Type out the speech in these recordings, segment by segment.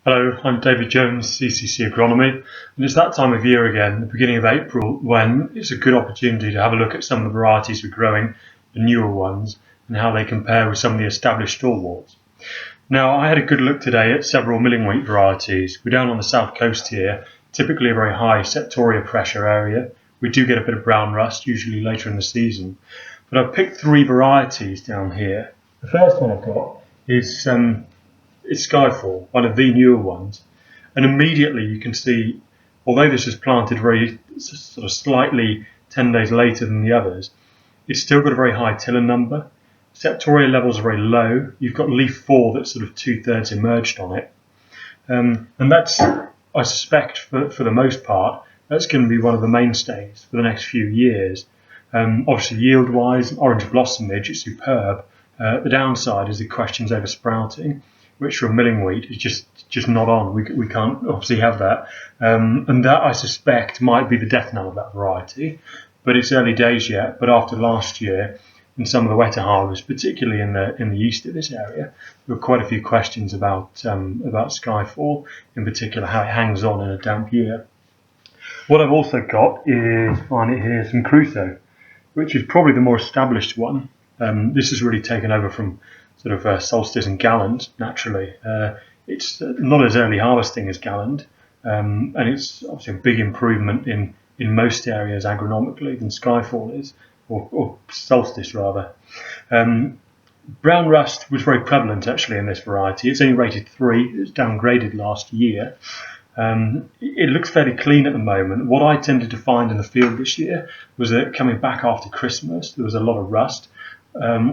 Hello, I'm David Jones, CCC Agronomy, and it's that time of year again, the beginning of April, when it's a good opportunity to have a look at some of the varieties we're growing, the newer ones, and how they compare with some of the established stalwarts. Now, I had a good look today at several milling wheat varieties. We're down on the south coast here, typically a very high septoria pressure area. We do get a bit of brown rust, usually later in the season. But I've picked three varieties down here. The first one I've got is it's Skyfall, one of the newer ones, and immediately you can see, although this was planted very sort of slightly 10 days later than the others, it's still got a very high tiller number. Septoria levels are very low. You've got leaf 4 that's sort of 2/3 emerged on it, and that's, I suspect, for the most part, that's going to be one of the mainstays for the next few years. Obviously, yield-wise, orange blossomage, it's superb. The downside is the questions over sprouting, which for milling wheat is just not on. We can't obviously have that, and that I suspect might be the death knell of that variety. But it's early days yet. But after last year, in some of the wetter harvests, particularly in the east of this area, there were quite a few questions about Skyfall, in particular how it hangs on in a damp year. What I've also got is, find it here, some Crusoe, which is probably the more established one. This has really taken over from sort of Solstice and Gallant, naturally. It's not as early harvesting as Gallant, and it's obviously a big improvement in most areas agronomically than Skyfall is, or Solstice rather. Brown rust was very prevalent actually in this variety. It's only rated 3, it was downgraded last year. It looks fairly clean at the moment. What I tended to find in the field this year was that coming back after Christmas, there was a lot of rust.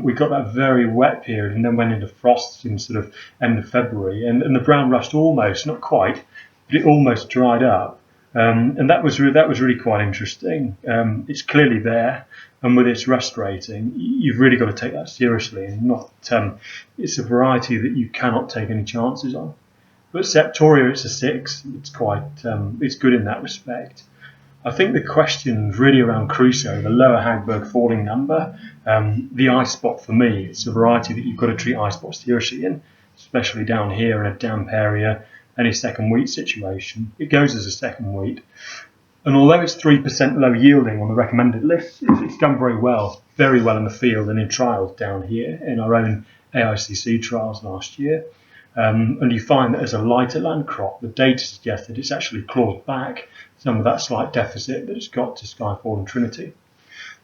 We got that very wet period and then went into frosts in sort of end of February, and the brown rust almost, not quite, but it almost dried up, and that was really quite interesting. It's clearly there, and with its rust rating, you've really got to take that seriously, and not. It's a variety that you cannot take any chances on. But Septoria, it's a 6. It's quite, it's good in that respect. I think the question's really around Crusoe, the lower Hagberg falling number. The eye spot for me, it's a variety that you've got to treat eye spot seriously in, especially down here in a damp area, any second wheat situation. It goes as a second wheat. And although it's 3% low yielding on the recommended list, it's done very well in the field and in trials down here, in our own AICC trials last year. And you find that as a lighter land crop, the data suggests that it's actually clawed back some of that slight deficit that it's got to Skyfall and Trinity.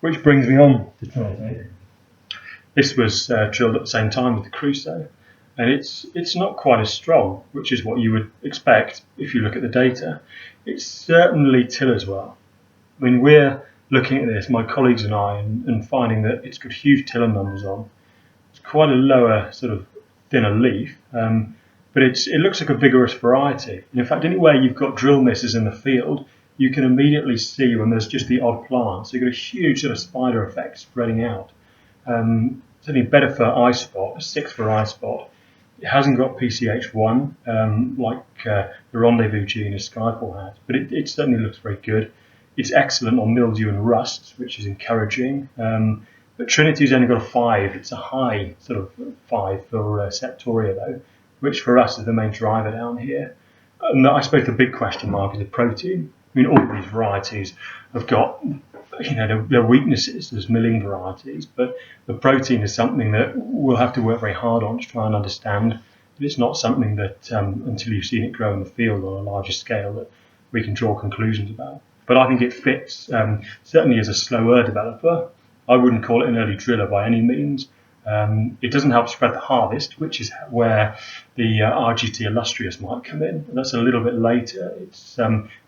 Which brings me on to Trinity. This was drilled at the same time with the Crusoe, and it's not quite as strong, which is what you would expect if you look at the data. It's certainly tillers well. I mean, we're looking at this, my colleagues and I, and finding that it's got huge tiller numbers on. It's quite a lower sort of thinner leaf, but it looks like a vigorous variety. And in fact, anywhere you've got drill misses in the field, you can immediately see when there's just the odd plant. So you've got a huge sort of spider effect spreading out. Certainly better for eye spot, a 6 for eye spot. It hasn't got PCH1 like the rendezvous gene as Skyfall has, but it certainly looks very good. It's excellent on mildew and rust, which is encouraging. But Trinity's only got a 5. It's a high sort of 5 for Septoria though, which for us is the main driver down here. And I suppose the big question mark is the protein. I mean, all these varieties have got, their weaknesses as milling varieties, but the protein is something that we'll have to work very hard on to try and understand. But it's not something that, until you've seen it grow in the field on a larger scale, that we can draw conclusions about. But I think it fits, certainly as a slower developer. I wouldn't call it an early driller by any means. It doesn't help spread the harvest, which is where the RGT Illustrious might come in. That's a little bit later. It's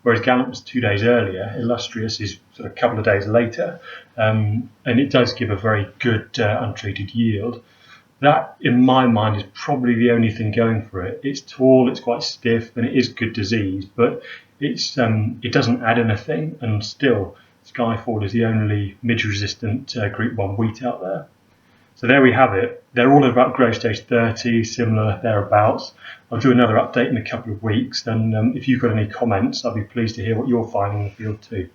whereas Gallant was 2 days earlier, Illustrious is sort of a couple of days later, and it does give a very good untreated yield. That, in my mind, is probably the only thing going for it. It's tall, it's quite stiff, and it is good disease, but it doesn't add anything, and still Skyfall is the only midge-resistant Group 1 wheat out there. So there we have it. They're all about growth stage 30, similar thereabouts. I'll do another update in a couple of weeks, and if you've got any comments, I'll be pleased to hear what you're finding in the field too.